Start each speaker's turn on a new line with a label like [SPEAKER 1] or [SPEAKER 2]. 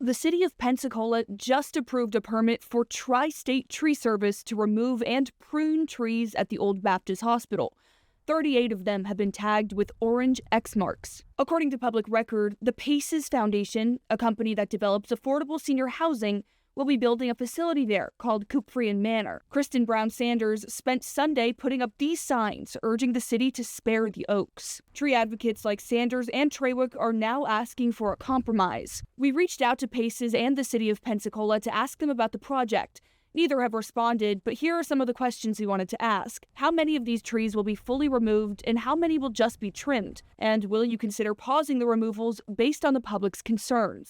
[SPEAKER 1] The city of Pensacola just approved a permit for Tri-State Tree Service to remove and prune trees at the Old Baptist Hospital. 38 of them have been tagged with orange X marks. According to public record, the Paces Foundation, a company that develops affordable senior housing, will be building a facility there called Kuprian Manor. Kristen Brown Sanders spent Sunday putting up these signs urging the city to spare the oaks. Tree advocates like Sanders and Trawick are now asking for a compromise. We reached out to Paces and the city of Pensacola to ask them about the project. Neither have responded, but here are some of the questions we wanted to ask. How many of these trees will be fully removed, and how many will just be trimmed? And will you consider pausing the removals based on the public's concerns?